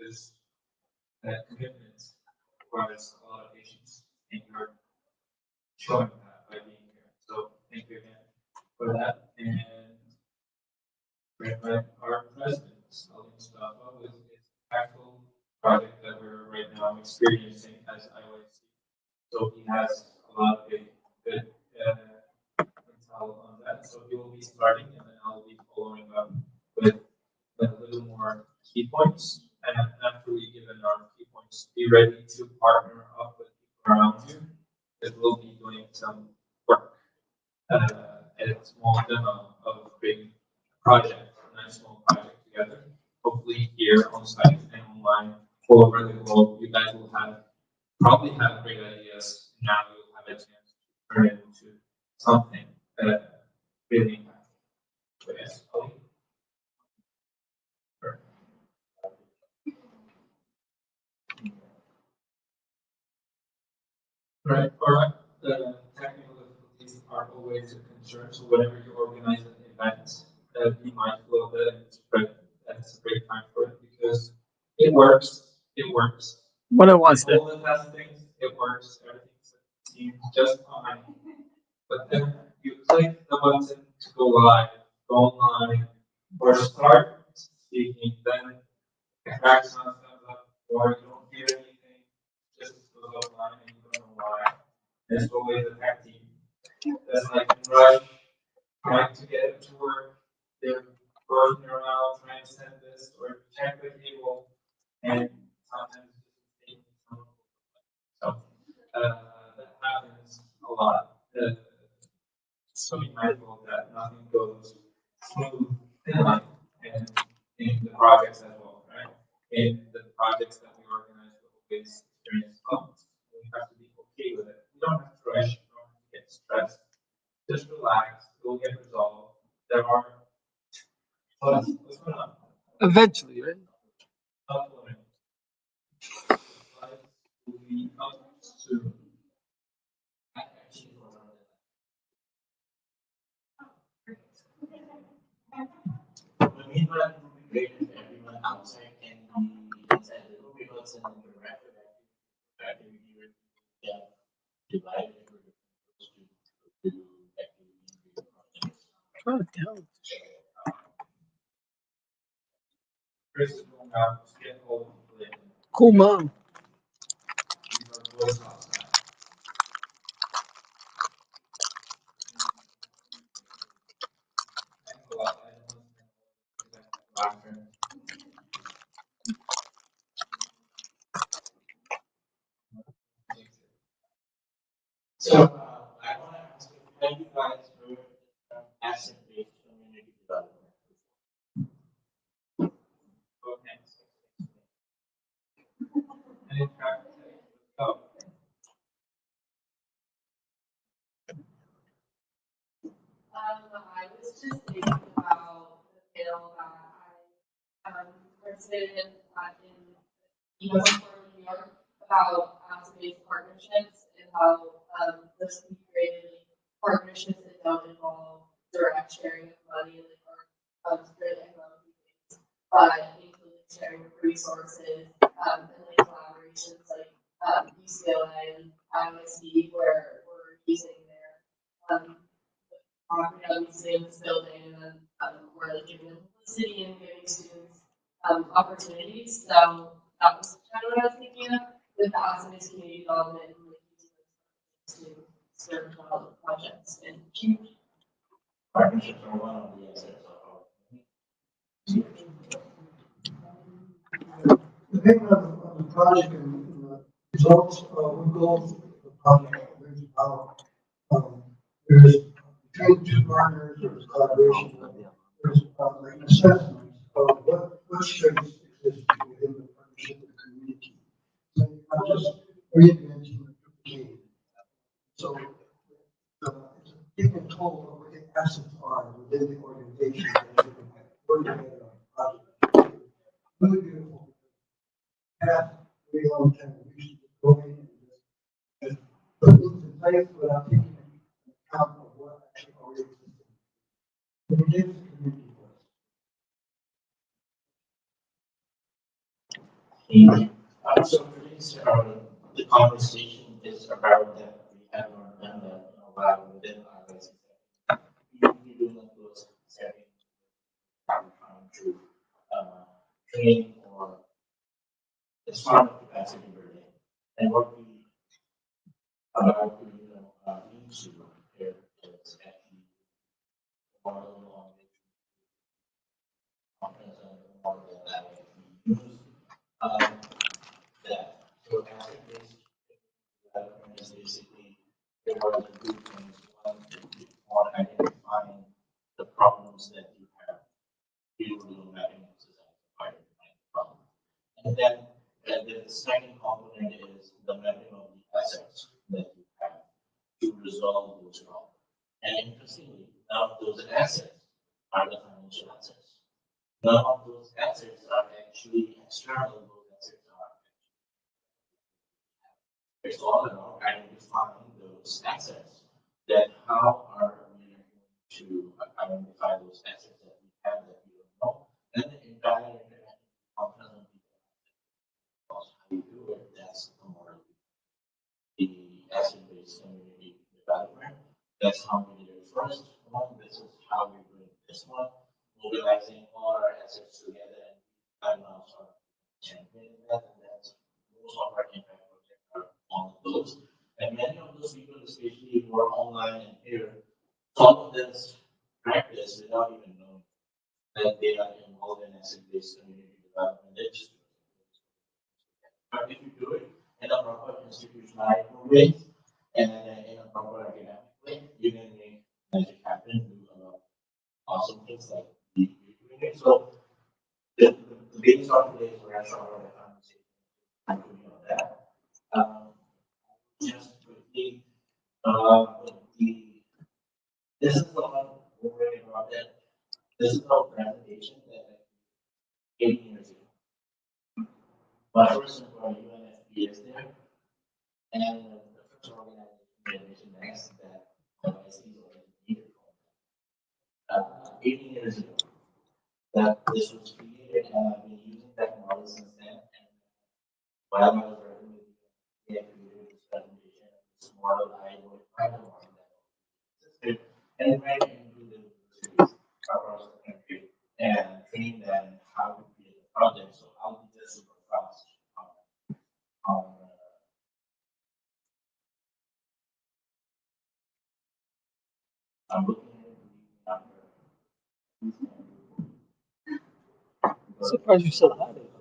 because that commitment requires a lot of patience, and you're showing that by being here. So thank you again for that. And our president, Ali Mustafa, with his actual project that we're right now experiencing as IYC. So he has a lot of good intel on that. So he will be starting, and then I'll be following up with a little more key points. And after we give an our key points, be ready to partner up with people around you that will be doing some work at a small demo of creating a project, a nice small project together. Hopefully here on site and online all over the globe, you guys will probably have great ideas. Now you'll have a chance to turn it into something really impactful. So yes, Ali. Sure. Right. All right. The technical difficulties are always a concern. So whenever you organize an event, be mindful of it and spread. That's a great time for it because it works. It works. What I was All the testings, it works. Everything seems just fine. But then you click the button to go live, go online, or start speaking, then it cracks on comes up, or you don't hear anything, just goes offline and you don't know why. There's always a tech team that's like in rush, trying to get it to work. They're working around trying to send this or check the cable, and sometimes it's taking some. So that happens a lot. So be mindful that nothing goes smooth in life and in the projects as well, right? In the projects that we organize, we always experience problems. We have to be okay with it. We don't have to rush, we don't have to get stressed. Just relax, it will get resolved. There are what's going on? eventually, right? Uploading. Slides will be up soon. When we run great if everyone outside can be inside the room because in the interactive activity where we can divide into different groups to do activity projects. Oh, damn. Chris is going out to get hold of the Cool mom. voice outside. Thanks a lot. I don't want to So I want to ask you, have you guys heard of asset-based community development? Okay. And in fact, oh, I was just thinking about the panel that I participated in New York about asset-based partnerships and how those can be created partnerships that don't involve direct sharing of money or really economic things, but including sharing of resources and like collaborations like UCLA and IOC where we're using their property obviously in this building and then we're like giving them publicity and giving students opportunities. So that was kind of what I was thinking of with the Assamese community development and like using those to serve development projects and Partnerships are one of the assets of Depending on the project and the results, what goals of the project brings about. There's between the two partners, there's collaboration, there's an assessment of what strengths exist within the partnership and community. So you're not just reinventing or duplicating. So it's a taking toll of what the assets are within the organization that you can work together on a project. Really beautiful. Have very long time we used to go in and just put things in place without taking account of what actually already existed. But it gives the community voice. So today's, the conversation is about that we have not done that in a while within our license. We do not close setting, how we trying to, train or smart capacity building. And what we about to, need to here is actually model on which confidence and model that we use. That so asset-based development is basically there are the two things. One, on identifying the problems that you have. You will mapping exercise to identify the problem. And then the second component is the mapping of the assets that you have to resolve those problems. And interestingly, none of those assets are the financial assets. None of those assets are actually external. Those assets are it's all about identifying those assets. That how are we going to identify those assets that we have that we don't know, and the entire interaction component of how you do it, that's the more the asset-based community development. That's how we did it first one. This is how we do it this one, mobilizing all our assets together and I'm now sort of championing that, and that's most of our impact projects are on those. And many of those people, especially who are online and here, follow this practice without even knowing that they are involved in asset-based community development. They just do it. But if you do it in a proper institutionalized way and in a proper academic way, you can make magic happen, do a lot of awesome things like we doing it. So the base of today's workshop or the conversation including on that. Just quickly, this is the one worry about that. This is our presentation that 8 years ago. My first employee UNFP is there, and the first organization next that is needed for 18 years ago. That this was created, and I've been using that model since then. And while I was working with the created this presentation, this model, I modified the model that existed and went into the universities across the country and trained them how to create a project. So I'll be just super fast on I'm looking at Surprised you still had it.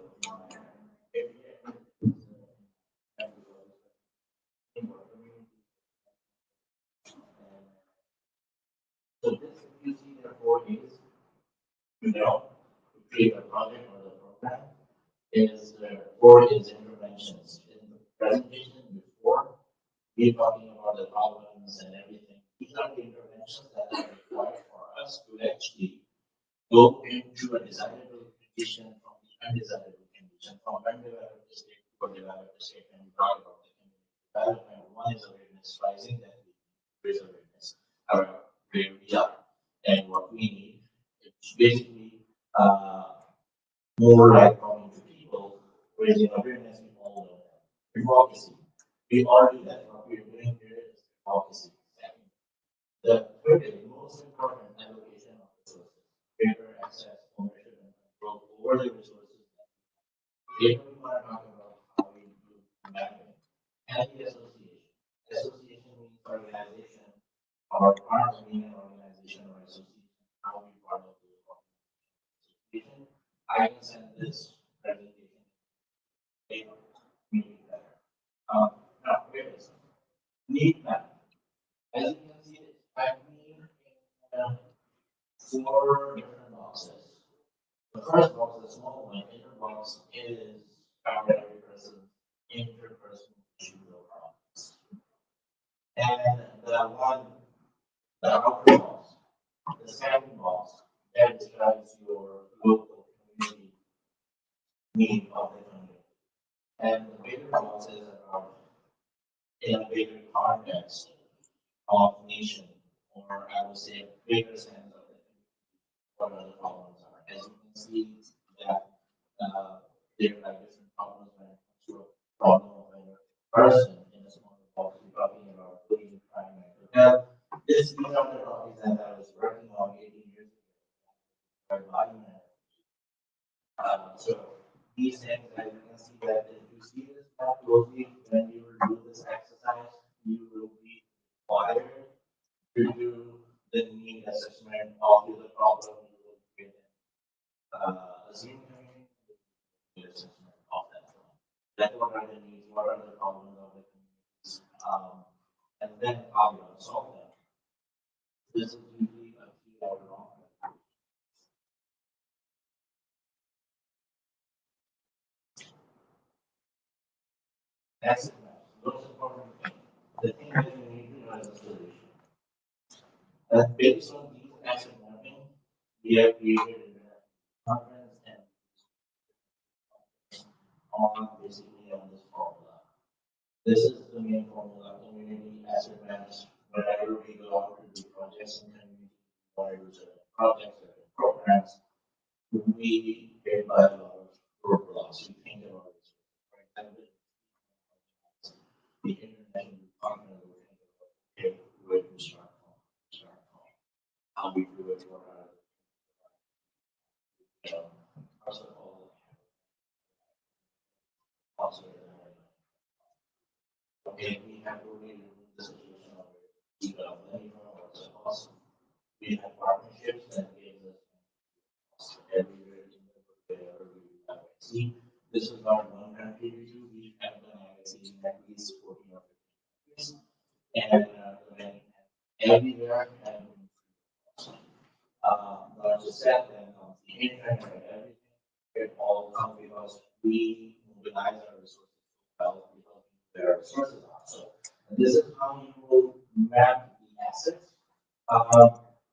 So this, if you see the 4 A's, to create a project or the program, is 4 is interventions. In the presentation before, we're talking about the problems and everything. These are the interventions that are required for us to actually go into a desirable condition from the undesirable condition, from undeveloped state to a developed state. And we talk about the development. One is awareness rising, that we raise awareness about where we are and what we need. It's basically more like talking to people, raising awareness. We all know that. Advocacy. We all do that. What we're doing here is advocacy. The third is the most important allocation of resources. Greater access, ownership, and control over the resources. Later, we want to talk about how we do mapping and the association. Association means organization or part of being an organization or association. How we part of the association. I can send this presentation. Later, make it better. Now, here it is. Need map. As you can see, I've been in 4 different boxes. The first box, the small one, inner box, is found every person interpersonal issue or problems. And the outer box, the second box, that describes your local community need of the community. And the bigger box is about in a bigger context of nation, or I would say a bigger sense of it, what are the problems are. As you can see that there are like different problems when it comes to a problem of a person in a small box. We're talking about bullying, crime, mental health. These are the topics that I was working on 18 years ago. So these things, as you can see that if you see this more closely, when you will do this exercise, you will be required to do the need assessment of the problem you will get assume the assessment of that problem. That what are the needs, what are the problems of the communities, and then how you want to solve them. This is usually a key overall. That's the most important thing. The thing that you need to know is the solution. And based on these asset mapping, we have created a conference and on basically on this formula. This is the main formula, community asset management. Whenever we go out to do projects in community, or do certain projects or programs, we get by a lot of roadblocks. We think about it. For example, the international partner will think about, okay, where to start from, how we do it, what are first of all, also, okay, we have already removed the situation of we got money from what's awesome. We have partnerships that gives us everywhere in the world wherever we have see. This is not one country we do, we have done IIC in at least 14 or 15 countries. And when everywhere and not just that, then on the internet and everything, it all comes because we mobilize our resources well because where our resources are. So this is how you will map the assets.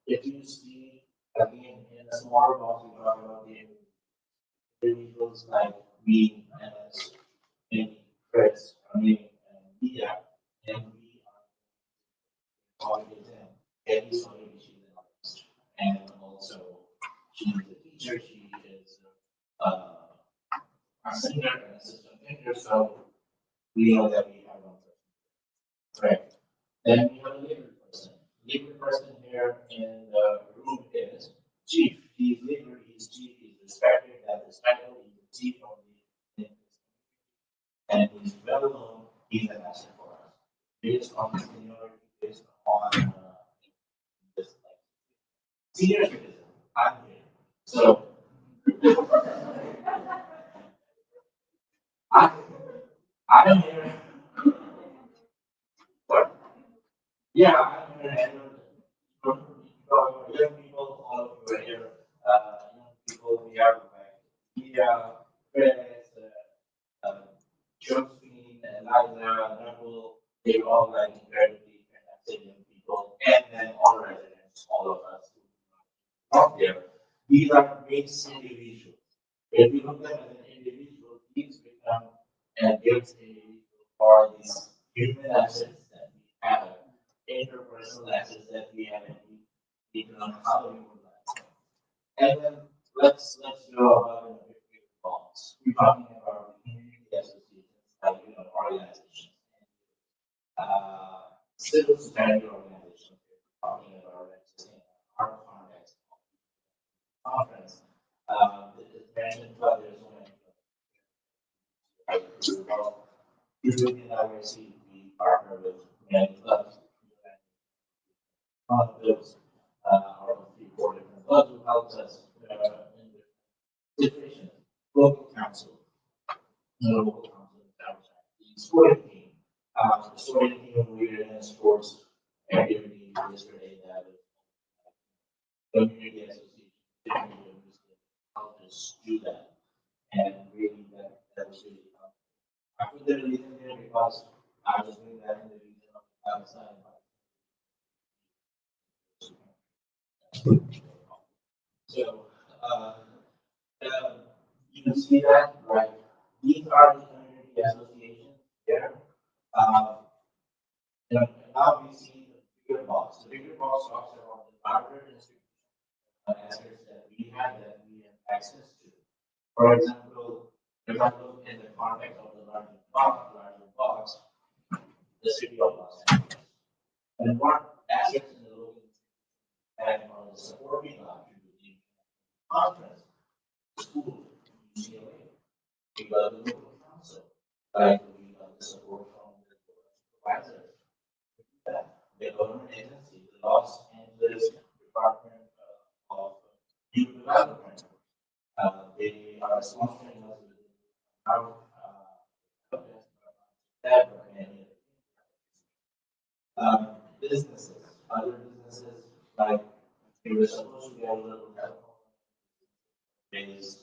If you see again in a smaller box, we talk about the individuals like me and as in Chris, me and Leah, and we are targeting them. Eddie's already she's an artist, and also she's a teacher. She is a singer and assistant singer, so we know that we have one person. Right. Then we have a labor person. Labor person here in the room is chief. He's labor, he's chief, he's respected, that is title, he's the chief of the and he's well known, he's an asset for us. Based on his seniority, based on this like senior citizen, I'm here. So I'm here. What? Yeah, I'm here and young people, all of you are here. Young people, we are like Leah, Chris, Josephine, Eliza, Neville, they're all like incredibly fantastic young people. And then all residents, all of us who are there. These are mixed individuals. If you look at them as an individual, these become and gives individual for these human assets that we have, interpersonal assets that we have, and we need to know how we mobilize them. And then let's go about in a bit bigger box. We're talking about community associations, like organizations, civil society organizations. We're talking about registering our conference. It mentioned that there's so many. Usually in IRC, we partner with many clubs. One of those are 3 or 4 different clubs who helps us in the situation. Local council, local council, the sporting team. The sporting team we did in sports activity yesterday that community association helped us do that. And really that was really I put the reason there because I was doing that in the region of Palestine. So, you can see that, right? These are the community associations there. And now we see the bigger box. The bigger box talks about the larger institutions assets that we have access to. For example, if I look in the context of the larger box, the city of Los Angeles. And what assets in the local and on the support we got to the conference, school, UCLA, we got the local council, like we got the support from the supervisors, the government agency, the Los Angeles Department of Youth Development. They are sponsoring us with our that and businesses, other businesses like we were supposed to get a little help. Is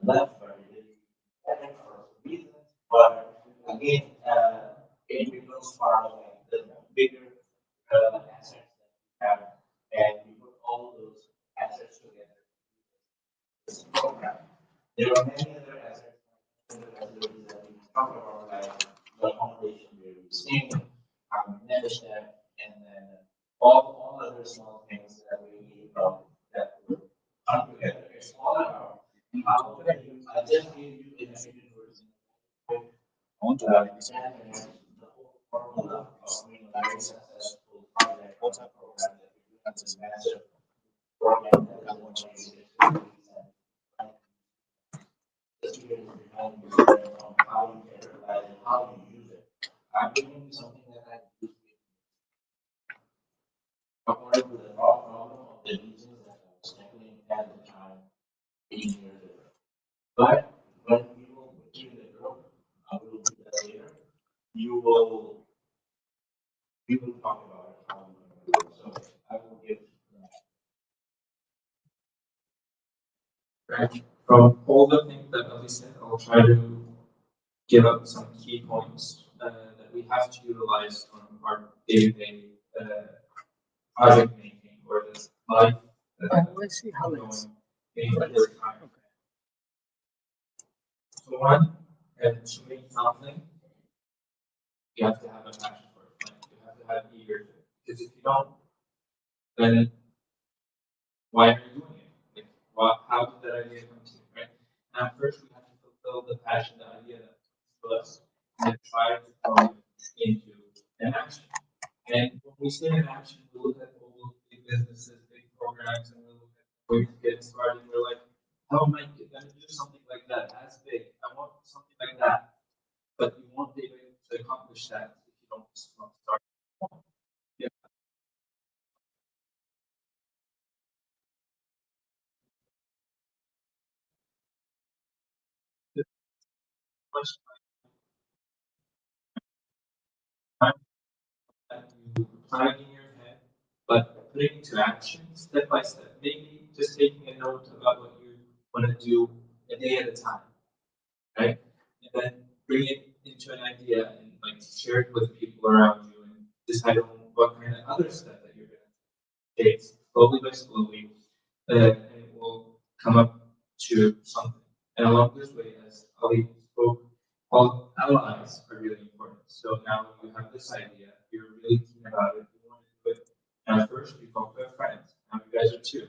left, but we didn't get it for reasons. But again, it becomes part of like the bigger assets that we have, and we put all those assets together. This program. There are many other assets that we talk about, like the accommodation where we sing, membership, and then all other small things that we that will come together. It's all about how I just gave you in a second version. Understand the whole formula of being a very successful project or program that we do as a massive program that I want to the students behind you on how you categorize and how you use it. I'm giving you something that I use according to the raw problem of the reasons that I was tackling at the time 8 years ago. But when we will put you in the group, I will do that later. We will talk about it how we will do it. So I will give Right. From all the things that Ali said, I'll try to give up some key points that we have to utilize on our day-to-day project making or this life. Let's see how it's. Over time. So one, to make something, you have to have a passion for it. Like you have to have eager. Because if you don't, then why are you doing it? Like, how did that idea come to you, right? Now, first we have to fulfill the passion, the idea that comes to us, and try to turn it into an action. And when we say an action, we look at all those big businesses, big programs, and we look at ways to get started. We're like, how am I going to do something like that? That's big. I want something like that. But you won't be able to accomplish that if you don't start. Yeah. Much time that you plan in your head, but putting into action step by step. Maybe just taking a note about what you want to do a day at a time, right? And then bring it into an idea and like share it with people around you and decide on what kind of other step that you're going to take slowly by slowly, and it will come up to something. And along this way, as Ali spoke, all allies are really important. So now you have this idea, you're really keen about it, you want to do it. Now first you talk to a friend, now you guys are two.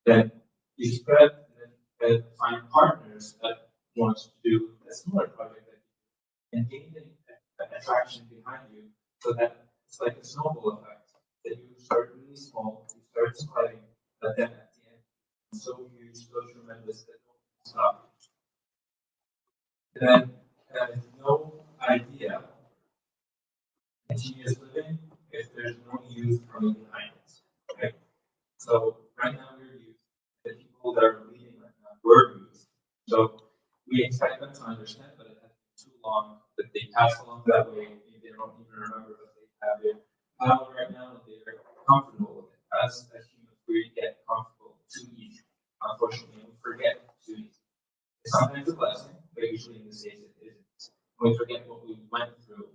Then you spread and then find partners that want to do a similar project that you and gain the attraction behind you so that it's like a snowball effect that you start really small, you start spreading, but then at the end, it's so huge, so tremendous that no one can stop you. And then no idea continuous living if there's no youth coming behind it. Okay? So right now we're youth. The people that are leading right now were youth. So we expect them to understand, but it has been too long that they pass along that way. They don't even remember that they have it. Right now they're comfortable with it. As humans, we get comfortable too easy. Unfortunately, we forget too easy. It's sometimes a blessing, but usually in this case it isn't. We forget what we went through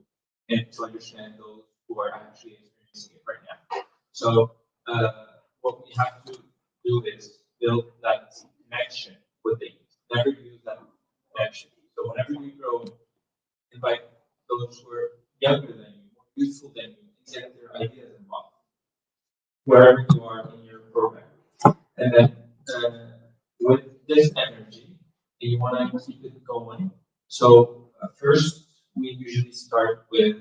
and to understand those who are actually experiencing it right now. So what we have to do is build that connection with the youth. Never use that connection. So whenever you grow, invite those who are younger than you, more youthful than you, and get their ideas involved wherever you are in your program. And then with this energy, you want to keep it going. So first, we usually start with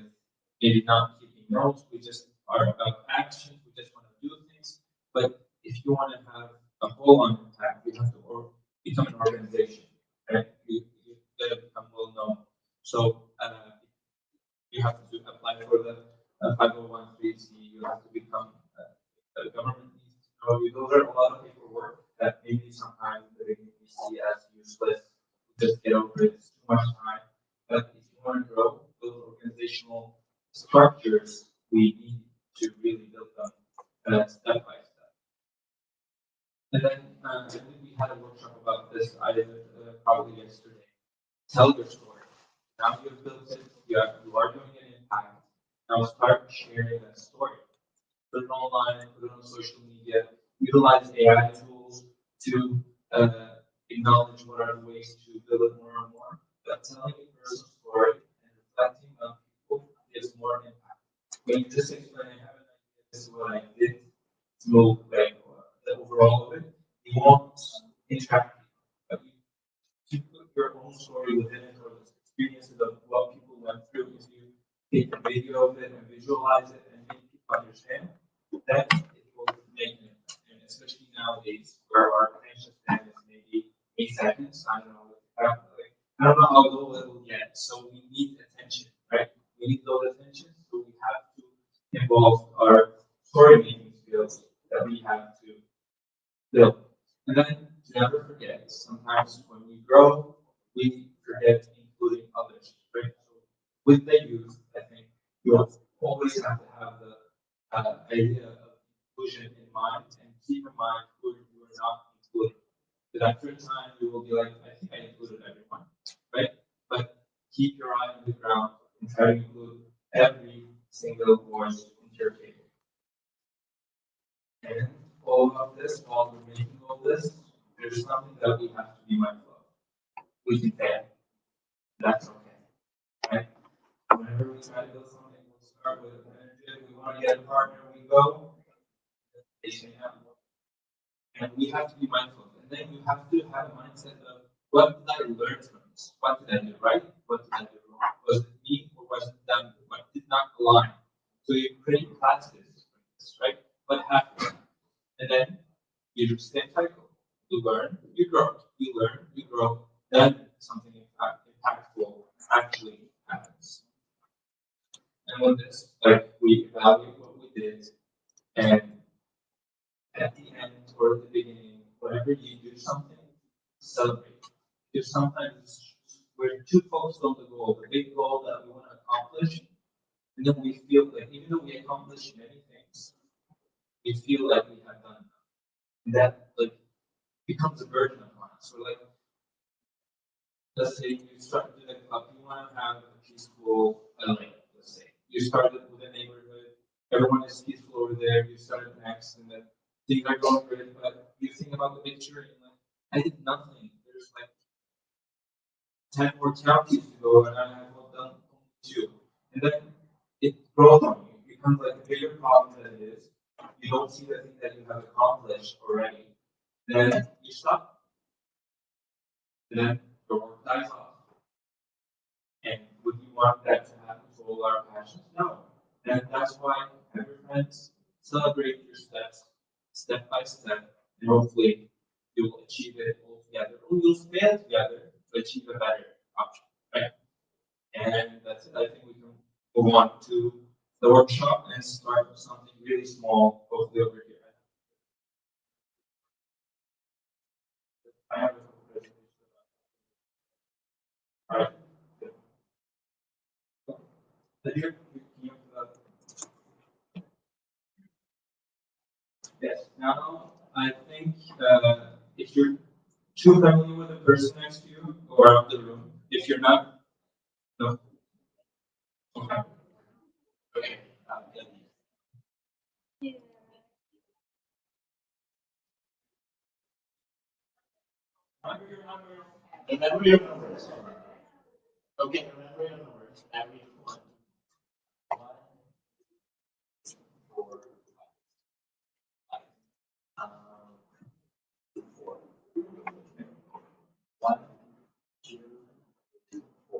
maybe not keeping notes. We just are about actions. We just want to do things. But if you want to have a whole-on impact, you have to become an organization, right? You gotta become well known. So you have to apply for the 501(c)(3). You have to become a government needs to know you. Those are a lot of paperwork that maybe sometimes the beginning we see as useless. We just get over it. It's too much time. But if you want to grow those organizational structures, we need to really build them step by step. And then I think we had a workshop about this. I did probably yesterday. Tell your story. Now you've built it. You are doing an impact. Now start sharing that story. Put it online. Put it on social media. Utilize AI tools to acknowledge what are the ways to build it more and more. But telling a personal story and reflecting on people gives more impact. When you just explain, I have an idea, this is what I did to move like the overall of it, you won't interact. But you put your own story within it or the experiences of what people went through. If you take a video of it and visualize it and make people understand, then it will make an impact. And especially nowadays where our attention span is maybe 8 seconds. I don't know. I don't know how low it will get. So we need attention, right? We need those attention. So we have to involve our story making skills that we have to build. And then to never forget, sometimes when we grow, we forget including others, right? So with the youth, I think you always have to have the idea of inclusion in mind and keep in mind who you are not including. Because after a time, you will be like, I think I included everyone, right? But keep your eye on the ground and try to include every single voice into your table. And all of this, while we're making all this, there's something that we have to be mindful of. We can fail. That's okay. Right? Whenever we try to build something, we'll start with energy. We want to get a partner, we go. They say no. And we have to be mindful. And then you have to have a mindset of what did I learn from this? What did I do right? What did I do wrong? Was it me or was it them? What did not align? So you create classes, right? What happened? And then you do the same cycle. You learn, you grow. You learn, you grow. Then something impactful actually happens. And with this, like we evaluate what we did, and at the end or at the beginning, whenever you do something, celebrate. Because sometimes we're too focused on the goal, the big goal that we want to accomplish, and then we feel like even though we accomplished many things, we feel like we have done enough. And that like becomes a burden upon us. So like let's say you start doing a club, you want to have a peaceful LA, let's say. You started with a neighborhood, everyone is peaceful over there, you started next, and then things are going great, but you think about the picture and like, I did nothing. There's like 10 more counties to go, and I have not done two. And then it grows on you. It becomes like a bigger problem than it is. You don't see the thing that you have accomplished already. Then you stop. And then your work dies off. And would you want that to happen to all our passions? No. And that's why have your friends celebrate your steps, step by step, and hopefully you will achieve it all together. Or you'll fail together to achieve a better option, right? And that's it. I think we can go on to the workshop and start with something really small, hopefully over here. I have a couple of presentations. All right. Good. Yes. Now, I think if you're too familiar with the person next to you, go out of the room. If you're not, no. Okay. Okay. Remember your numbers. Okay, remember your numbers. Everyone. 1, 4, 5. 4. 1, 2, 3, 4,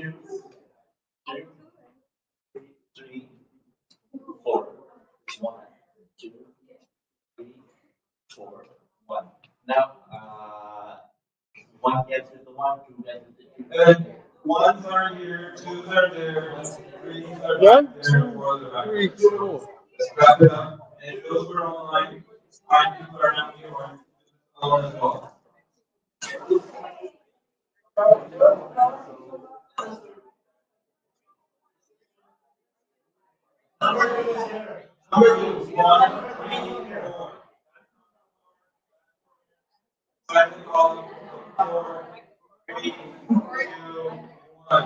3, 4, 1, 2, 3, 4, 1. Now, one gets with the one, two gets with the two. And ones are here, twos are there, threes are One, back there, fours are back Three, there. four. Let's wrap it up, and those who are online, find people around you or on as well. Number 1, 3, 4. Second column, 4, 3, 2, 1.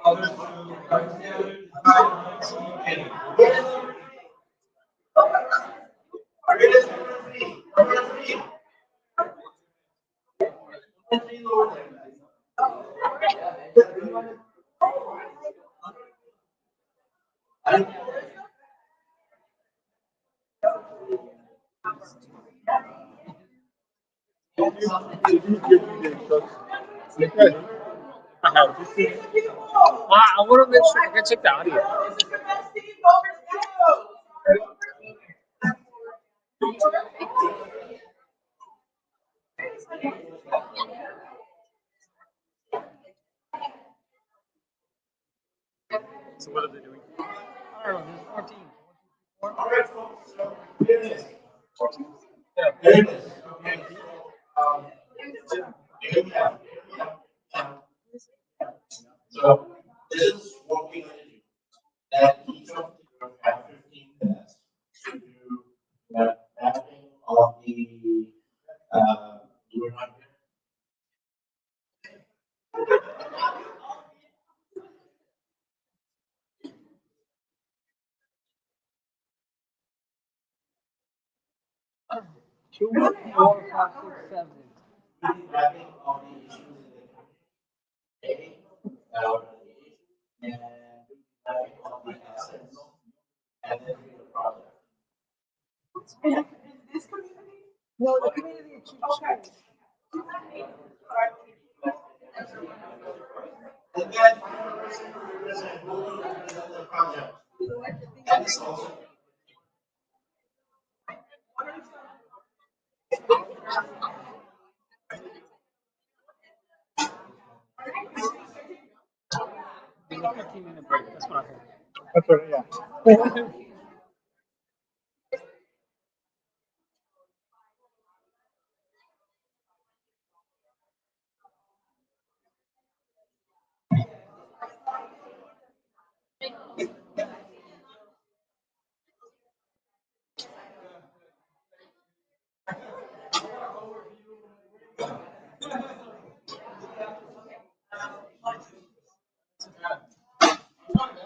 Others to come together, decide on team A. I want to make sure I can check the audio. So what are they doing? I don't know. There's 14. All right, folks, so here it is. Yeah. Here it is. Here we have. So this is what we're going to do. That each of you have 15 minutes to do the mapping of the you were not Two, 4, 5, 6, 7. mapping of the issues in the community, and mapping of the assets, and then do the project. No, the community achievement. And then represent the project. And it's also There's a 15-minute break. That's what I heard. That's right, yeah.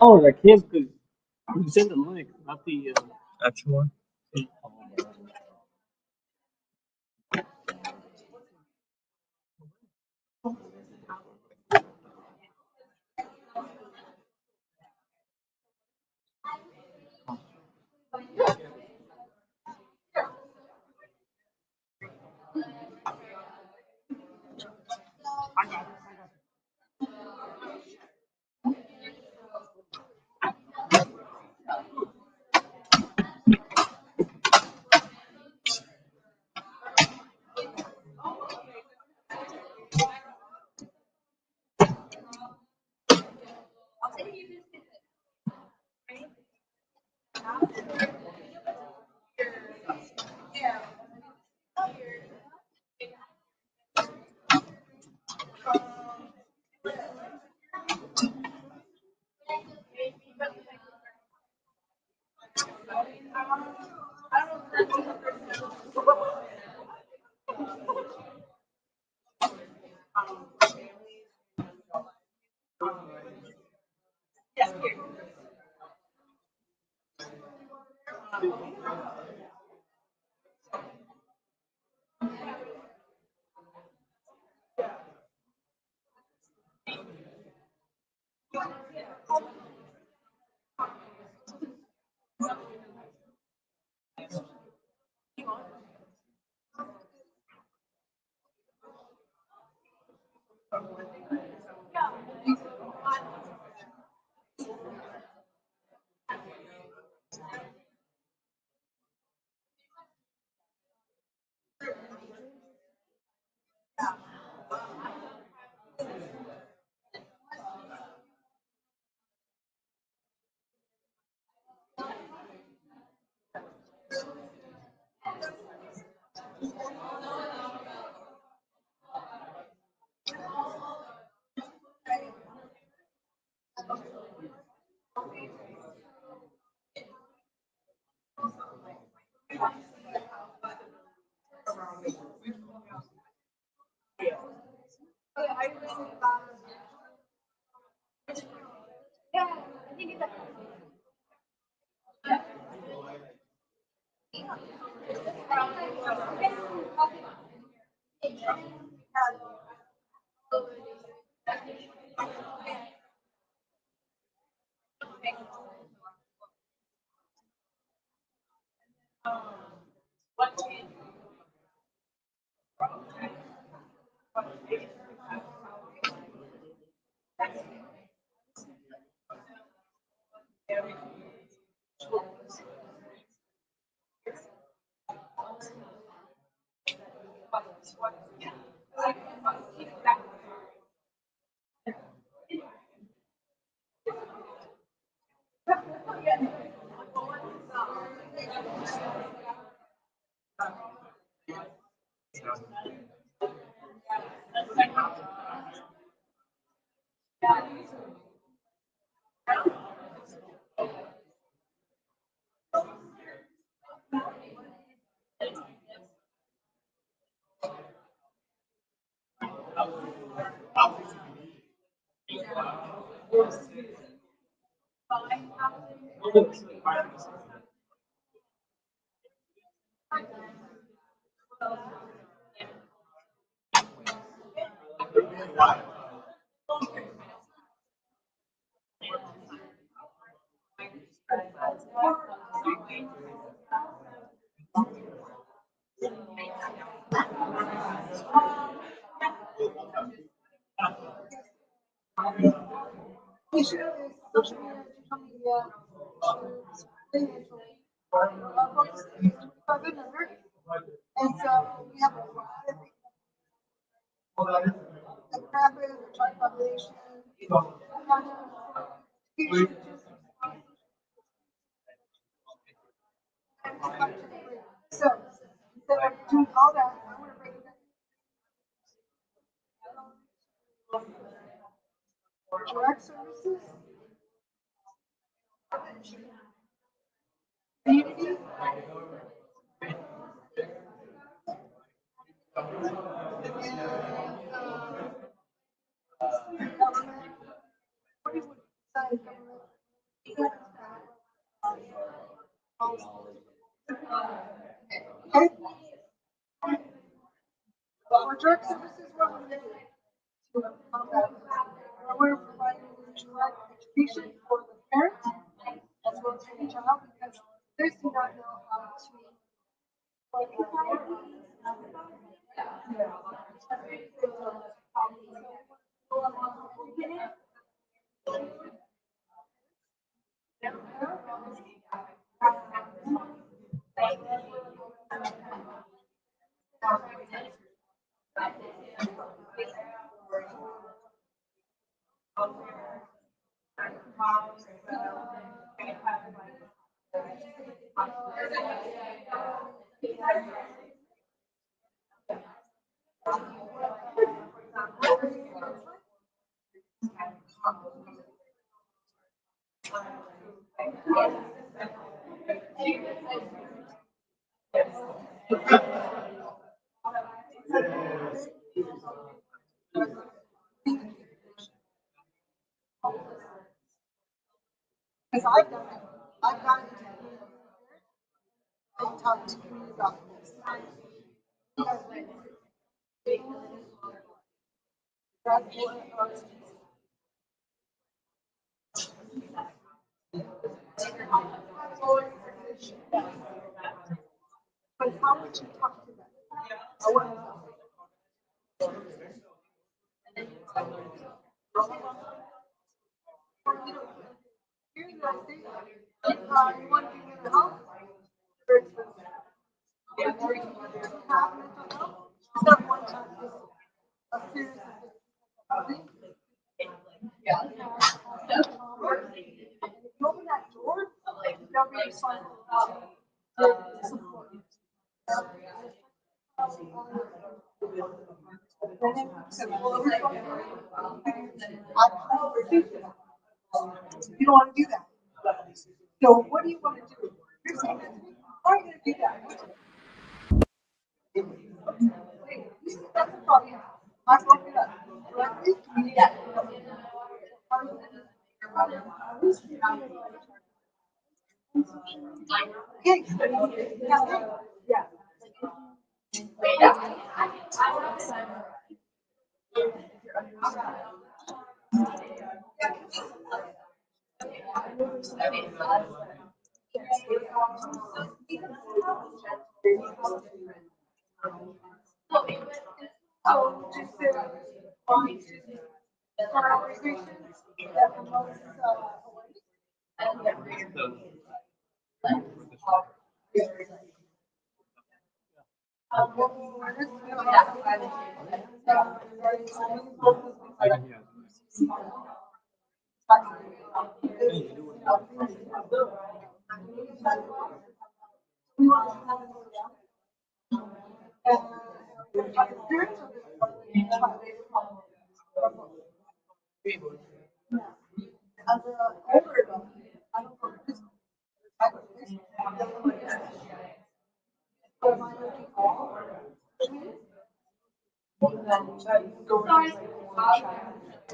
Oh, I can't because you sent the link, not the actual one. Social media, and so we have a lot of the rapid return population. So instead of doing all that, I want to bring it back to direct services, community, government. What do you say, government? Okay. For direct services, what we're doing to combat we're providing direct education for the parent as well as for the child because they do not know how to because I've done it. I've gotten to and talked to community about this. But how would you talk to them? I want to know. Here you go, see? You want to be mental health? Very expensive. You have mental health? It's not one time, it's a series of things. You open that door, they'll be responsible for support. You don't want to do that. So what do you want to do? You're saying, how are you going to do that? Wait, that's the problem. I broke it up. Yeah. So just for organizations that promotes global awareness, we don't have I can hear. we want to have as an older adult, I don't know this.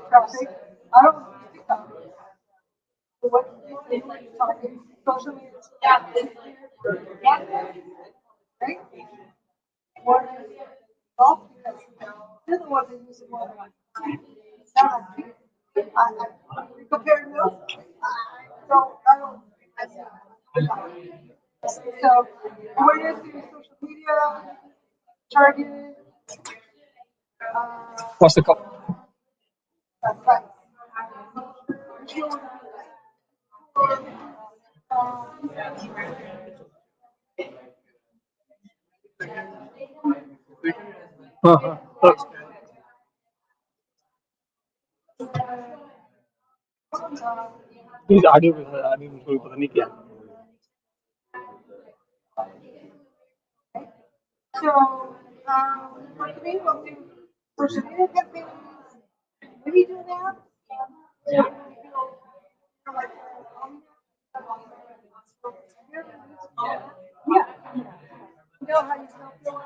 Traffic. I don't think of what you talking social media. Right? Or golf because they're the ones that use it more than I compared notes. I so awareness through social media, targeted, What's the call? but हाँ please audio में कोई पता नहीं क्या so marketing will do social media campaigns. Maybe do that. Yeah. You know how you feel.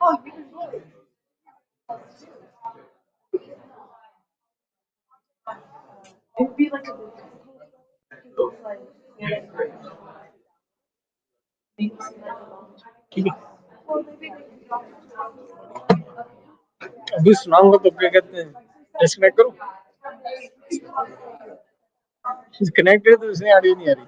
Oh, you can do it. It would be like a ठीक है well, maybe अभी सुनाऊंगा तो क्या कहते हैं डिस्कनेक्ट करो कनेक्टेड तो इसमें ऑडियो नहीं आ रही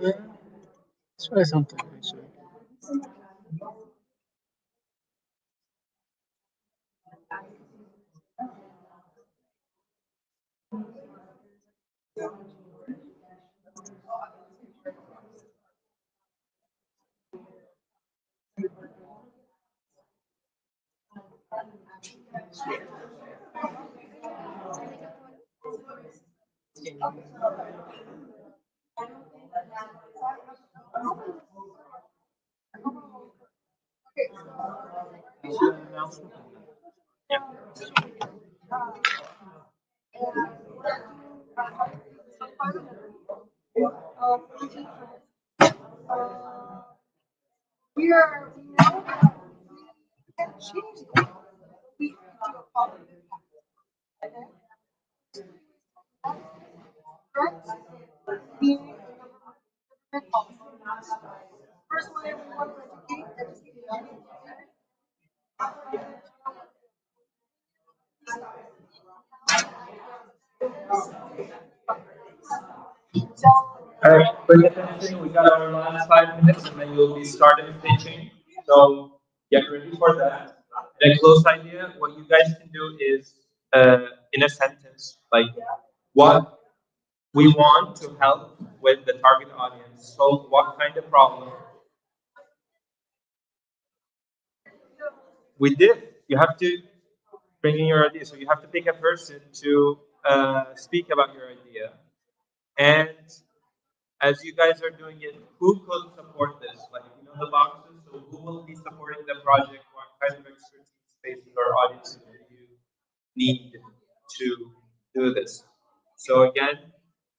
Let's try something actually. do an announcement? Yeah. We know that we can change the world. We can do a positive impact. Okay? Correct? Being a government policy. First one, everyone to educate. All right, quick attention. We got our last 5 minutes, and then you'll be starting pitching. So get ready for that. And a close idea. What you guys can do is, in a sentence, like what we want to help with the target audience. So what kind of problem? We did. You have to bring in your idea. So you have to pick a person to speak about your idea. And as you guys are doing it, who could support this? Like, you know the boxes, so who will be supporting the project? What kind of expertise, spaces, or audiences do you need to do this? So again,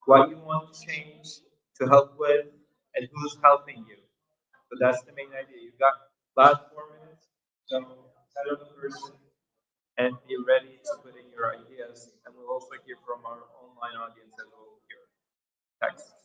what you want to change to help with, and who's helping you. So that's the main idea. You've got last 4 minutes, so set up a person and be ready to put in your ideas. And we'll also hear from our online audience as well here. Text.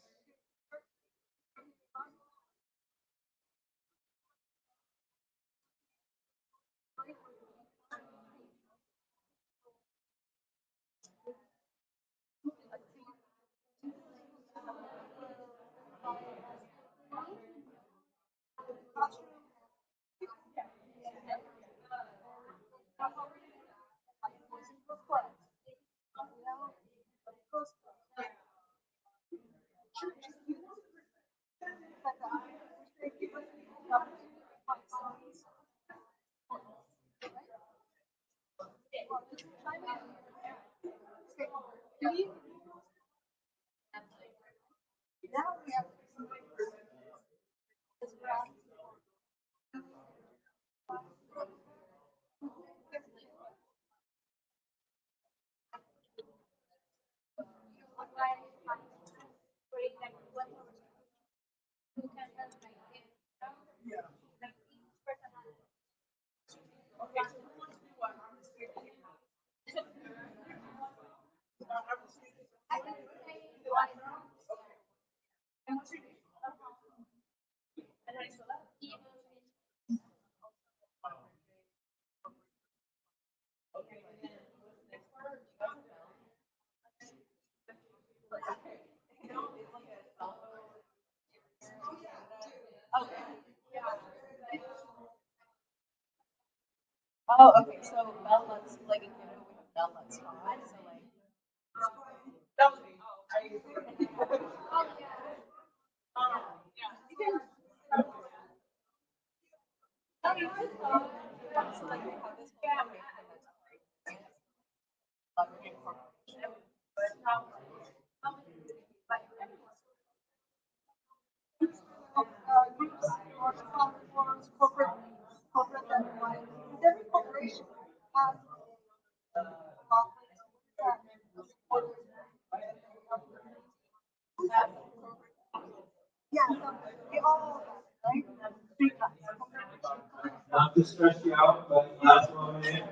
Oh, okay, so Bell lets, like, in Canada, we have Bell lets fly, so like. So like we have this whole campaign that's leveraging corporation. Corporate that every corporation has yeah, so we all right? Not to stress you out, but last 1 minute.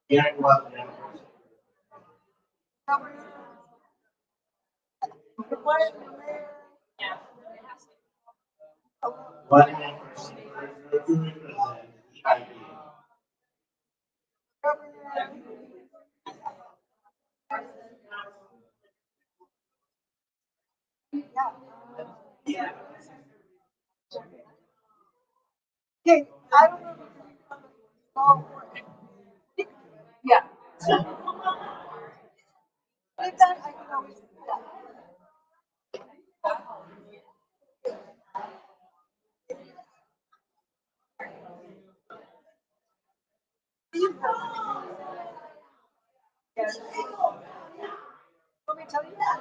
Yeah, well, yeah. One young person to represent the idea. Okay, I don't know. Yeah. Like that, I can always do that. Let me tell you that.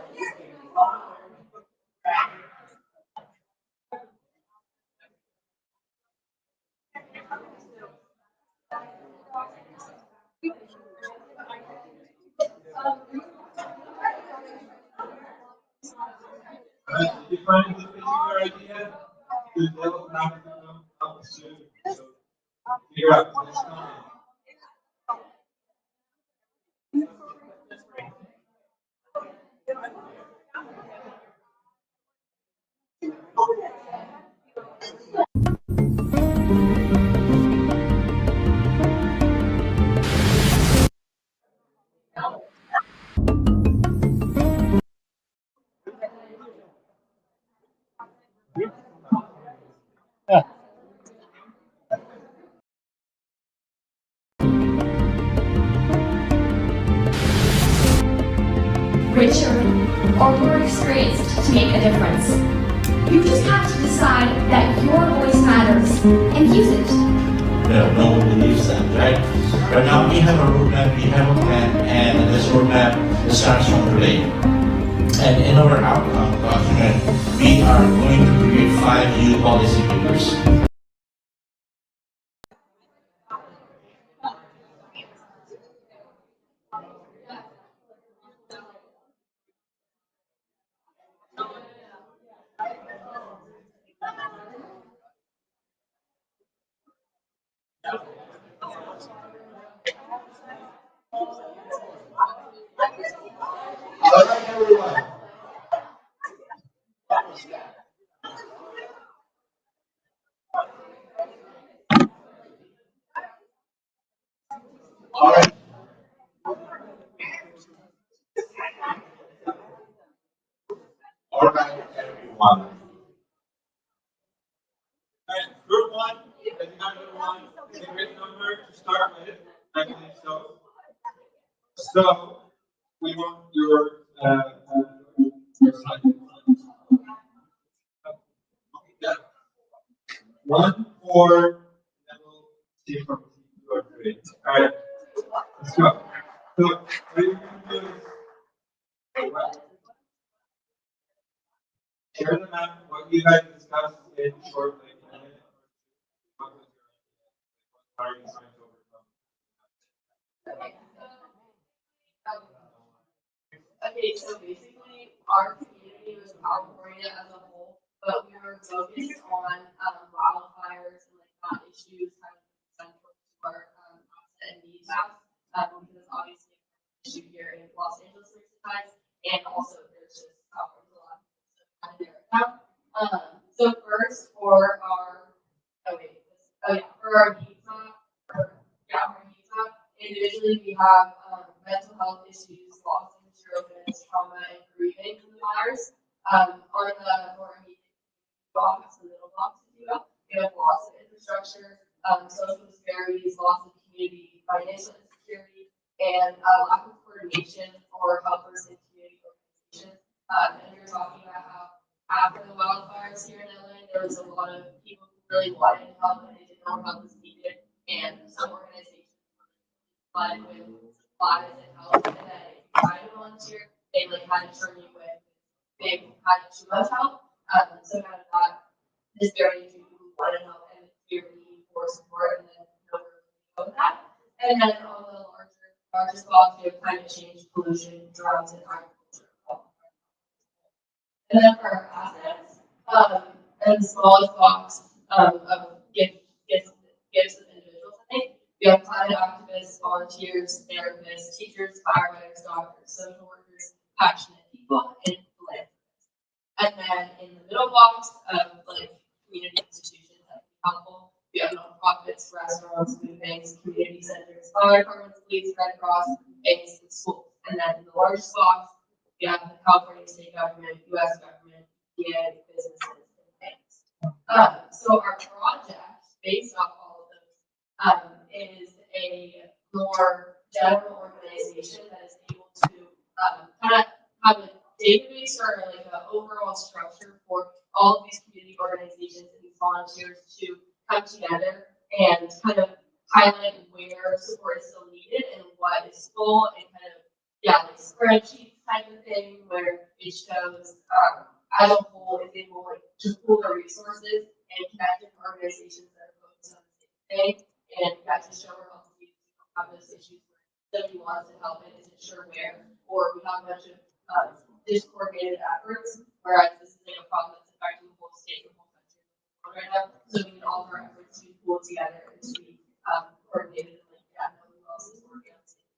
find this particular idea, the devil have to come up soon. So figure out what's coming. Yeah. richer, or more experienced to make a difference. You just have to decide that your voice matters and use it. No one believes that, right? Right now we have a roadmap, we have a plan, and this roadmap starts from today. And in our outcome document, we are going to create 5 new policy papers. All right, everyone. All right. All right, everyone. Alright, group one, I think I'm group one, is a great number to start with, I believe so. So, we want your slide. Yeah. 1, 4, and then we'll see from 2 or 3. Alright, let's go. So, what you're gonna do is, share the map, what you guys discussed in short, like, a minute or 2. What was your idea? What are you trying to overcome? Okay, so basically, our community was California as a whole, but we were focused on wildfires and like that issues kind of central to our asset and needs map. Because obviously an issue here in Los Angeles recent times, and also there's just there's a lot of kind of there now. So first for our for our needs map, our needs map, individually we have mental health issues, loss of children's trauma and grieving from the fires. On the more immediate box, the middle box, if you will, we have loss of infrastructure, social disparities, loss of community, financial insecurity, and lack of coordination for helpers in community organizations. And we were talking about how after the wildfires here in LA, there was a lot of people who really wanted help and they didn't know help was needed, and some organizations flooded with supplies and help, and then if you tried to volunteer, they like had to turn you with big kind of too much help. So kind of that disparity between people who wanted help and fear need for support, and then where to go with that. And then on the larger spots, we have climate change, pollution, droughts, and agriculture. And then for our assets, and the smallest box of gifts of individuals, I think, we have climate activists, volunteers, therapists, teachers, firefighters, doctors, social workers, passionate people, and philanthropists. And then in the middle box of like community institutions that can be helpful, we have nonprofits, restaurants, food banks, community centers, fire departments, police, Red Cross, banks, and schools. And then in the largest box, we have the California state government, U.S. government, EPA, businesses, and banks. So our project, based off all of those, is a more general organization that is able to kind of have a database or like an overall structure for all of these community organizations and these volunteers to come together and kind of highlight where support is still needed and what is full, and kind of like spreadsheet type of thing where it shows as a whole is able like to pool their resources and connect different organizations that are focused on the same thing, and got to show where all of these have those issues where somebody wants to help and isn't sure where, or we have a bunch of there's coordinated efforts, whereas this is like a problem that's affecting the whole state, the whole country right now. So we need all of our efforts to be pulled together and to be coordinated and like, yeah, know who else is working on state.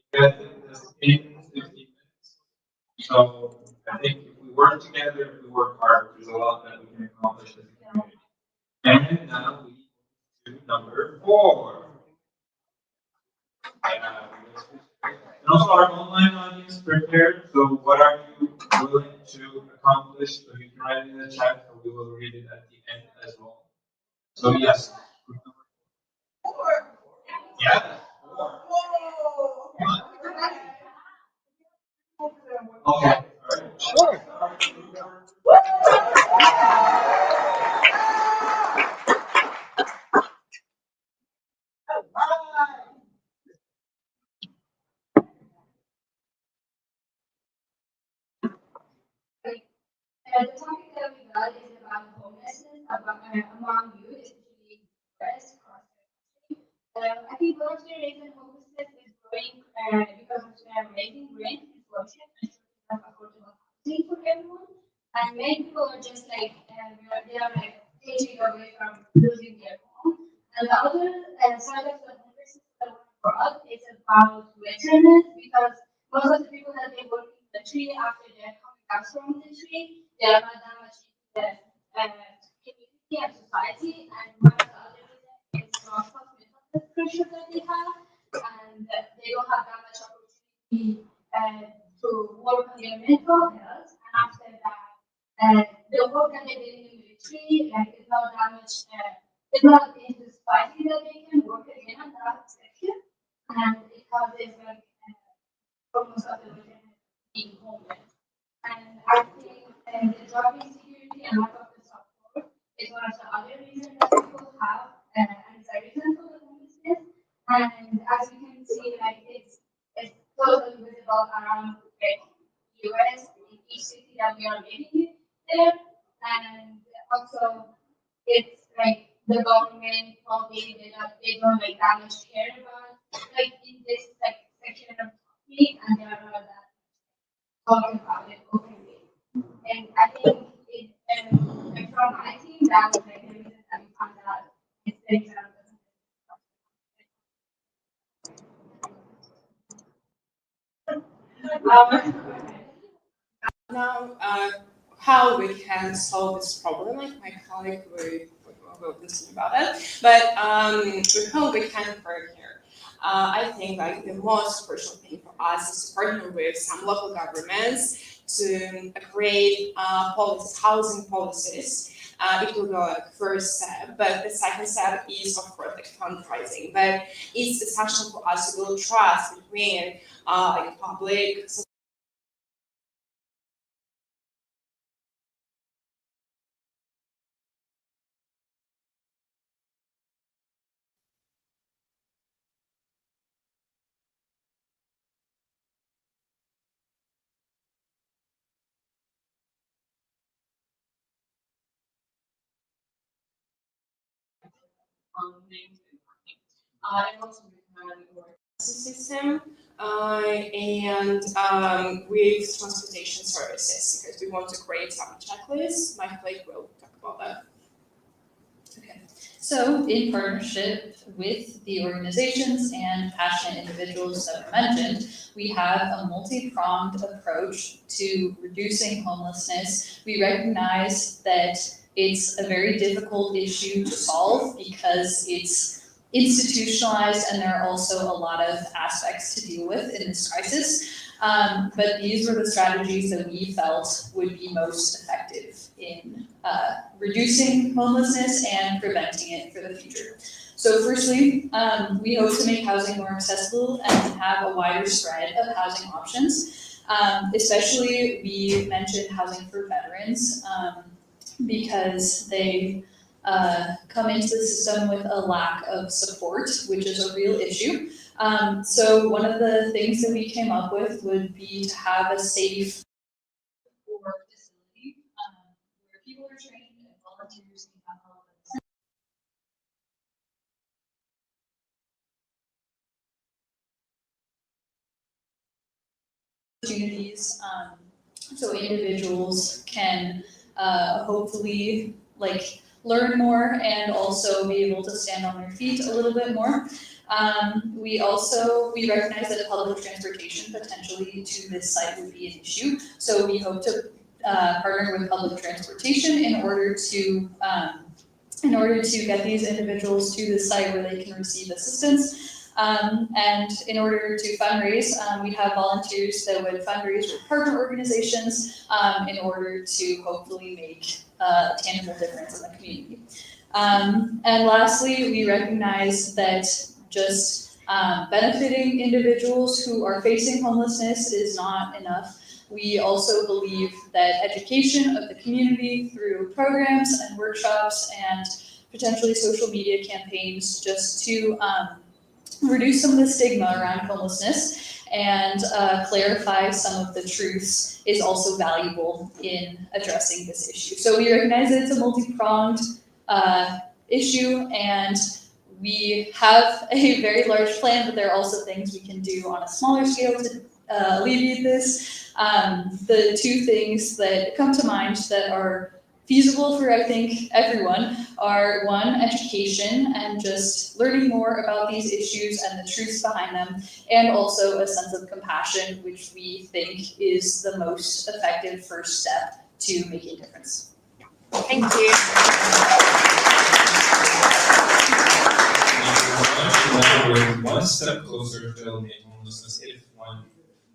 Because this in 15 minutes. So I think if we work together, if we work hard, there's a lot that we can accomplish as a community. And now we to number 4. And also our online audience prepared. So what are you willing to accomplish? So you can write it in the chat, so we will read it at the end as well. So yes. Yeah. Okay. All right. Sure. The topic that we got is about homelessness among youth, especially West across the country. I think one of the reasons homelessness is growing because of rising rent, inflation, and shortage of affordable housing for everyone. And many people are just like they are like taking away from losing their home. And the other side of the homelessness that we brought is about wilderness because most of the people that they work in the tree after they're coming out from the tree, they are not that much into the community and society. And one of the other reasons is because of mental pressure that they have, and they don't have that much opportunity to work on their mental health. And after that, the work that they did in the military is not that much. It's not in the society that they can work again on that section, and it causes like for most of the women being homeless. And I think the job insecurity and lack of the support is one of the other reasons that people have anxiety for the homelessness. And as you can see, like it's totally visible around like US in each city that we are living there. And also it's like the government probably they don't like that much care about like in this like section of topic, and they are not that talking about it openly. And I think it like from my team that was like the reason that we found out it's the example. Now, how we can solve this problem, like my colleague will listen about it, but how we can work here. I think like the most crucial thing for us is to partner with some local governments to create housing policies. It will go like first step, but the second step is of course like fundraising. But it's essential for us to build trust between like public. Names and also we can work system and with transportation services because we want to create some checklists. My colleague will talk about that. Okay, so in partnership with the organizations and passionate individuals that I mentioned, we have a multi-pronged approach to reducing homelessness. We recognize that it's a very difficult issue to solve because it's institutionalized and there are also a lot of aspects to deal with in this crisis. But these were the strategies that we felt would be most effective in reducing homelessness and preventing it for the future. So firstly, we hope to make housing more accessible and have a wider spread of housing options. Especially, we mentioned housing for veterans because they come into the system with a lack of support, which is a real issue. So one of the things that we came up with would be to have a safe facility where people are trained and volunteers can have opportunities, so individuals can hopefully learn more and also be able to stand on their feet a little bit more. We recognize that public transportation potentially to this site would be an issue. So we hope to partner with public transportation in order to get these individuals to the site where they can receive assistance. And in order to fundraise, we have volunteers that would fundraise with partner organizations in order to hopefully make a tangible difference in the community. And lastly, we recognize that just benefiting individuals who are facing homelessness is not enough. We also believe that education of the community through programs and workshops and potentially social media campaigns just to reduce some of the stigma around homelessness and clarify some of the truths is also valuable in addressing this issue. So we recognize that it's a multi-pronged issue, and we have a very large plan, but there are also things we can do on a smaller scale to alleviate this. The two things that come to mind that are feasible for, I think, everyone are, one, education and just learning more about these issues and the truths behind them, and also a sense of compassion, which we think is the most effective first step to making a difference. Thank you. We're one step closer to eliminating homelessness if one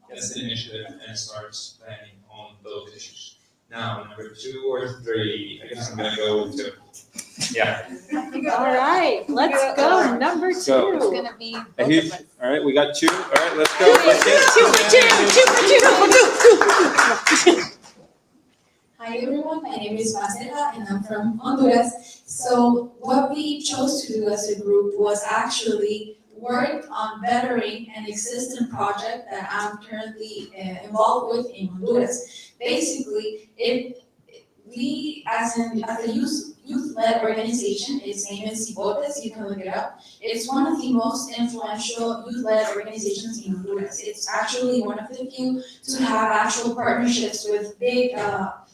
gets an initiative and starts planning on those issues. Now, number 2 or 3, I guess I'm gonna go with 2. Yeah. All right, let's go. Number 2. Go. It's gonna be. All right, we got 2. All right, let's go. Hi everyone, my name is Marcela and I'm from Honduras. So what we chose to do as a group was actually work on bettering an existing project that I'm currently involved with in Honduras. Basically, we as a youth-led organization, its name is Cibotes, you can look it up. It's one of the most influential youth-led organizations in Honduras. It's actually one of the few to have actual partnerships with big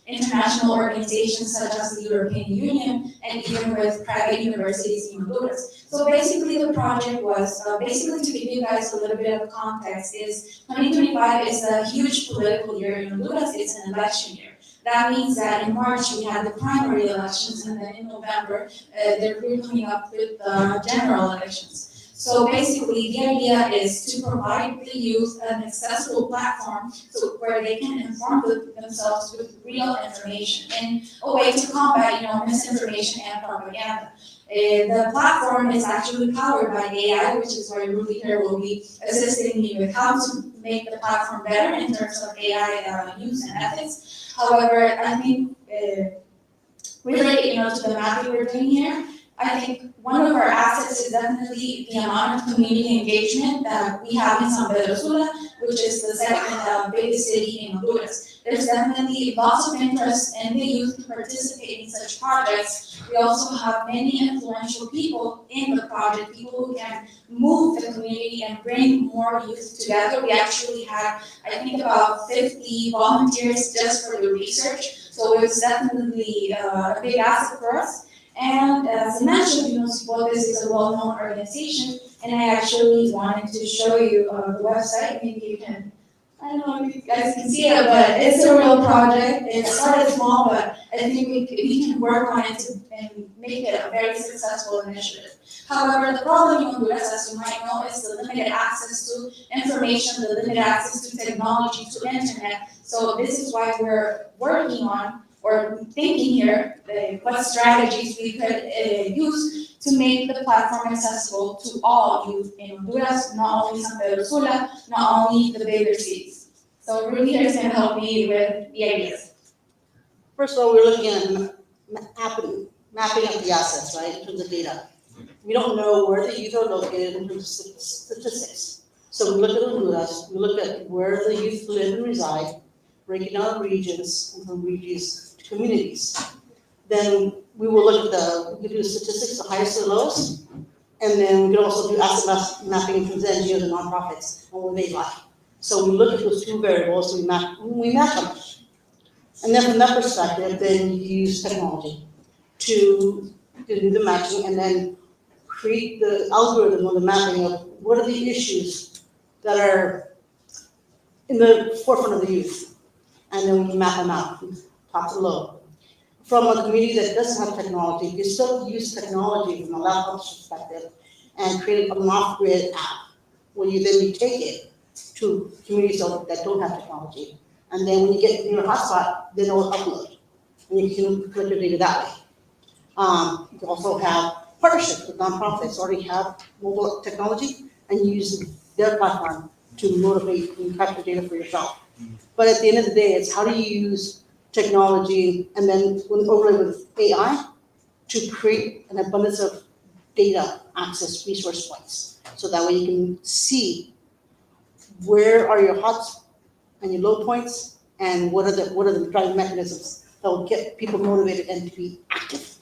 international organizations such as the European Union and even with private universities in Honduras. So basically the project was, basically to give you guys a little bit of context, is 2025 is a huge political year in Honduras. It's an election year. That means that in March we had the primary elections, and then in November they're coming up with the general elections. So basically, the idea is to provide the youth an accessible platform so where they can inform themselves with real information and a way to combat, misinformation and propaganda. The platform is actually powered by AI, which is why Ruby here will be assisting me with how to make the platform better in terms of AI use and ethics. However, I think related, to the mapping we're doing here, I think one of our assets is definitely the amount of community engagement that we have in San Pedro Sula, which is the second biggest city in Honduras. There's definitely lots of interest in the youth to participate in such projects. We also have many influential people in the project, people who can move the community and bring more youth together. We actually had, I think, about 50 volunteers just for the research, so it was definitely a big asset for us. And as I mentioned, Cibotes is a well-known organization, and I actually wanted to show you the website. Maybe you can, I don't know if you guys can see it, but it's a real project. It started small, but I think we can work on it and make it a very successful initiative. However, the problem in Honduras, as you might know, is the limited access to information, the limited access to technology, to internet. So this is why we're working on or thinking here what strategies we could use to make the platform accessible to all youth in Honduras, not only San Pedro Sula, not only the bigger cities. So Ruby here is going to help me with the ideas. First of all, we're looking at mapping up the assets, right, in terms of data. We don't know where the youth are located in terms of statistics. So we look at Honduras, we look at where the youth live and reside, breaking down regions and from regions to communities. Then we will look at we can do statistics, the highest and lowest, and then we can also do asset mapping in terms of NGOs and nonprofits and where they lie. So we look at those two variables, we match them. And then from that perspective, then you use technology to do the matching and then create the algorithm or the mapping of what are the issues that are in the forefront of the youth. And then we map them out from top to low. From a community that doesn't have technology, you still use technology from a laptop perspective and create an off-grid app where you take it to communities that don't have technology. And then when you get in your hotspot, then it will upload. And you can collect your data that way. You can also have partnerships with nonprofits already have mobile technology and use their platform to motivate and capture data for yourself. But at the end of the day, it's how do you use technology and then overlay with AI to create an abundance of data access resource points. So that way you can see where are your hots and your low points and what are the driving mechanisms that will get people motivated and to be active.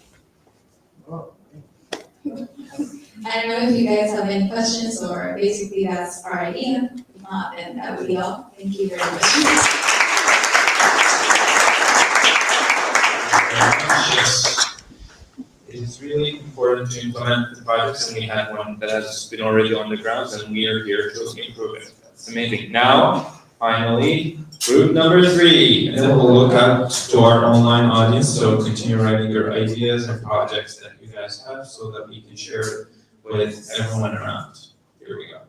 I don't know if you guys have any questions or basically that's our idea. If not, then that would be all. Thank you very much. Yes. It's really important to implement the projects, and we have one that has been already on the ground, and we are here to improve it. That's amazing. Now, finally, group number 3, and then we'll look out to our online audience, so continue writing your ideas and projects that you guys have so that we can share it with everyone around. Here we go.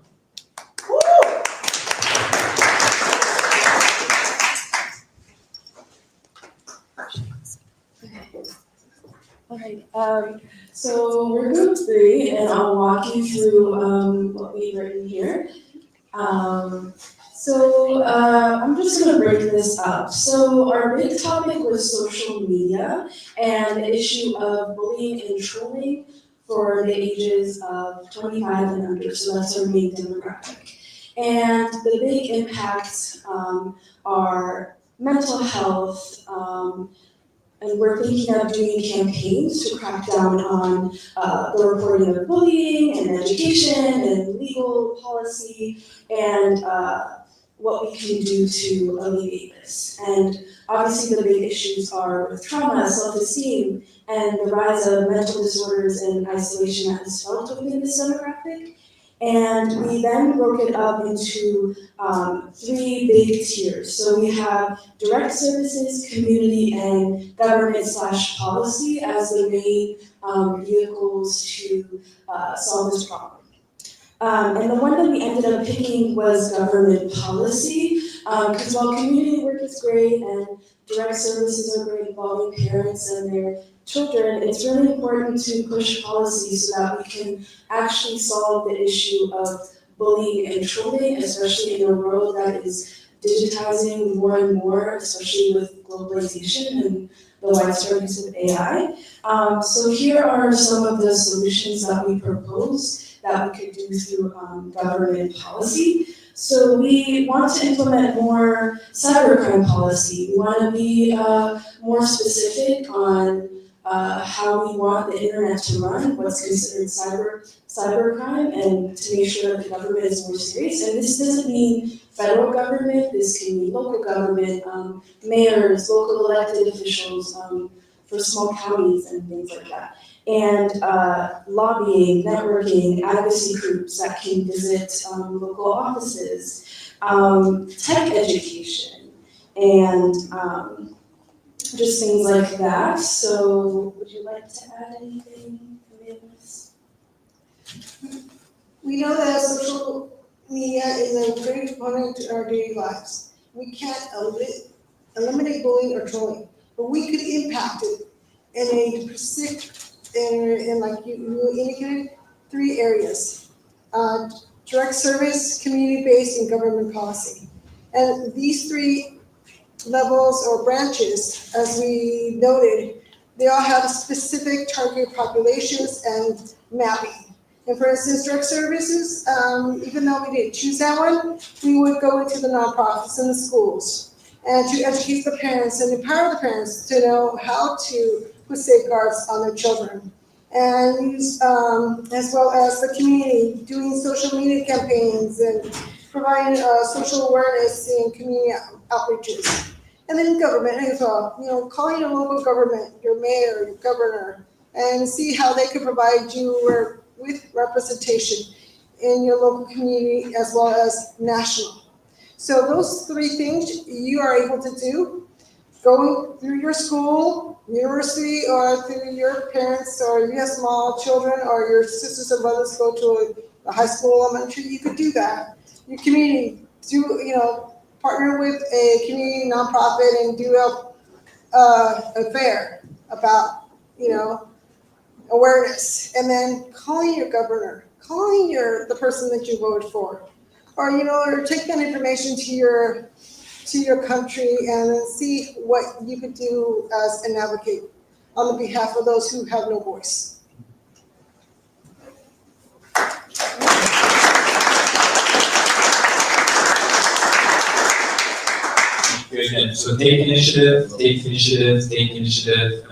All right, so we're group 3 and I'll walk you through what we've written here. I'm just gonna break this up. So our big topic was social media and the issue of bullying and trolling for the ages of 25 and under, so that's our main demographic. And the big impacts are mental health, and we're thinking of doing campaigns to crack down on the reporting of bullying and education and legal policy and what we can do to alleviate this. And obviously the big issues are with trauma, self-esteem, and the rise of mental disorders and isolation that is felt within this demographic. And we then broke it up into 3 big tiers. So we have direct services, community, and government/policy as the main vehicles to solve this problem. And the one that we ended up picking was government policy, because while community work is great and direct services are great involving parents and their children, it's really important to push policy so that we can actually solve the issue of bullying and trolling, especially in a world that is digitizing more and more, especially with globalization and the widespread use of AI. So here are some of the solutions that we propose that we could do through government policy. So we want to implement more cybercrime policy. We want to be more specific on how we want the internet to run, what's considered cybercrime, and to make sure that the government is more serious. And this doesn't mean federal government, this can mean local government, mayors, local elected officials for small counties and things like that. And lobbying, networking, advocacy groups that can visit local offices, tech education, and just things like that. So would you like to add anything, Ms.? We know that social media is a great component to our daily lives. We can't eliminate bullying or trolling, but we could impact it in a specific, in like you indicated, 3 areas. Direct service, community-based, and government policy. And these 3 levels or branches, as we noted, they all have specific target populations and mapping. And for instance, direct services, even though we didn't choose that one, we would go into the nonprofits and the schools and to educate the parents and empower the parents to know how to put safeguards on their children. And use, as well as the community, doing social media campaigns and providing social awareness and community outreaches. And then government as well, calling your local government, your mayor, your governor, and see how they could provide you with representation in your local community as well as national. So those 3 things you are able to do, going through your school, university, or through your parents, or you have small children, or your sisters and brothers go to a high school, elementary, you could do that. Your community, partner with a community nonprofit and do a fair about, awareness. And then calling your governor, calling the person that you voted for, or take that information to your country and see what you could do as an advocate on the behalf of those who have no voice. Again, so take initiative,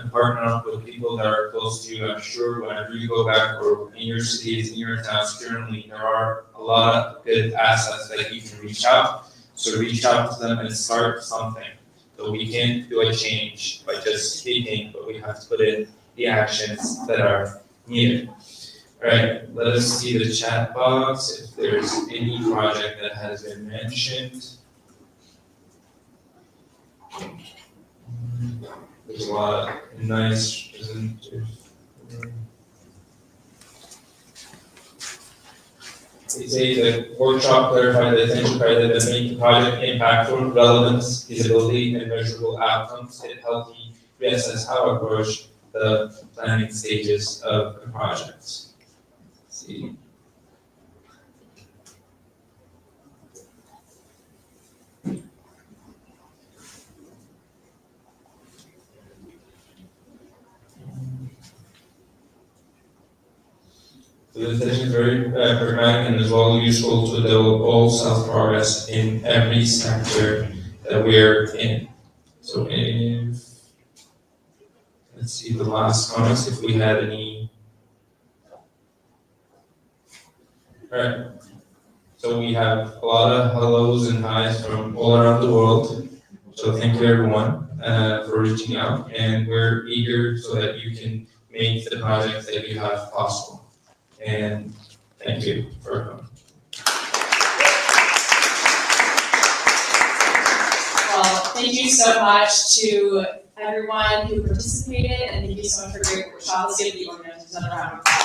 and partner up with people that are close to you. I'm sure whenever you go back or in your cities, in your towns, currently, there are a lot of good assets that you can reach out. So reach out to them and start something. So we can't do a change by just speaking, but we have to put in the actions that are needed. All right, let us see the chat box if there's any project that has been mentioned. There's a lot of nice presenters. They say the workshop clarified the essential criteria that make the project impactful, relevance, feasibility, and measurable outcomes. It helped me reassess how to approach the planning stages of the projects. Let's see. So the session is very pragmatic and as well useful to develop all self-progress in every sector that we're in. So if, let's see the last comments, if we had any. All right. So we have a lot of hellos and hi's from all around the world. So thank you everyone for reaching out, and we're eager so that you can make the projects that you have possible. And thank you for coming. Well, thank you so much to everyone who participated, and thank you so much for a great workshop. Let's give the organizers another round of applause.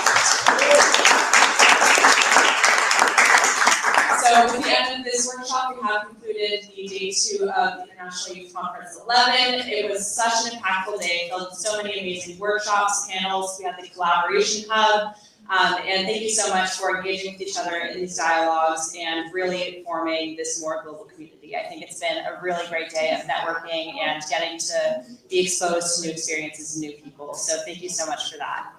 So with the end of this workshop, we have concluded the day 2 of the International Youth Conference 11. It was such an impactful day, filled with so many amazing workshops, panels. We had the collaboration hub. And thank you so much for engaging with each other in these dialogues and really forming this more global community. I think it's been a really great day of networking and getting to be exposed to new experiences and new people. So thank you so much for that.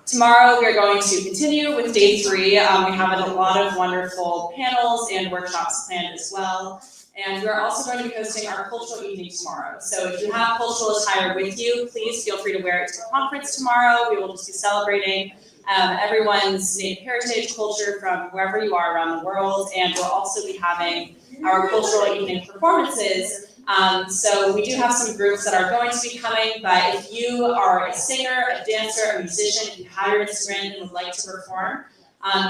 Tomorrow we are going to continue with day 3. We have a lot of wonderful panels and workshops planned as well. And we're also going to be hosting our cultural evening tomorrow. So if you have cultural attire with you, please feel free to wear it to the conference tomorrow. We will just be celebrating everyone's native heritage culture from wherever you are around the world, and we'll also be having our cultural evening performances. So we do have some groups that are going to be coming, but if you are a singer, a dancer, a musician, if you have your instrument and would like to perform,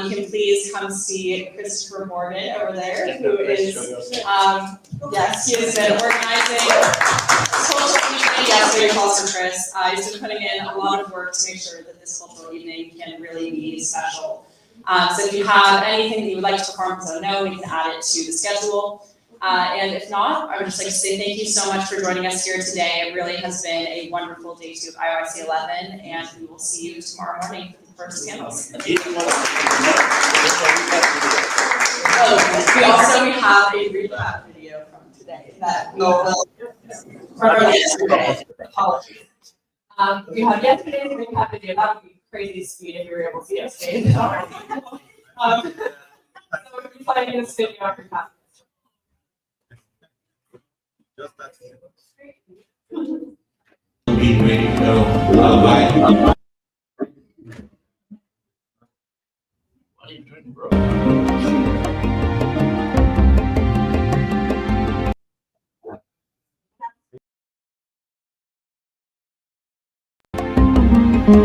you can please come see Christopher Morgan over there, who is, yes, he has been organizing cultural evening. Yes, we call him Chris. He's been putting in a lot of work to make sure that this cultural evening can really be special. So if you have anything that you would like to perform, let us know. We can add it to the schedule. And if not, I would just like to say thank you so much for joining us here today. It really has been a wonderful day 2 of IOIC 11, and we will see you tomorrow morning for the first panels. We also have a recap video from today that we will from yesterday. Apologies. We have yesterday's recap video. That would be crazy speed if you were able to see us today. So we'll be playing this video recap. Just that. Be ready to go. Bye. What are you doing, bro? richer,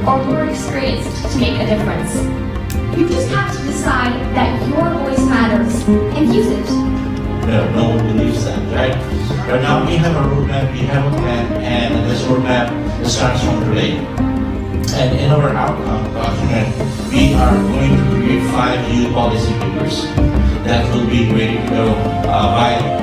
or more experienced to make a difference. You just have to decide that your voice matters and use it. No one believes that, right? Right now, we have a roadmap, we have a plan, and this roadmap starts from today. And in our outcome document, we are going to create 5 new policy papers that will be ready to go by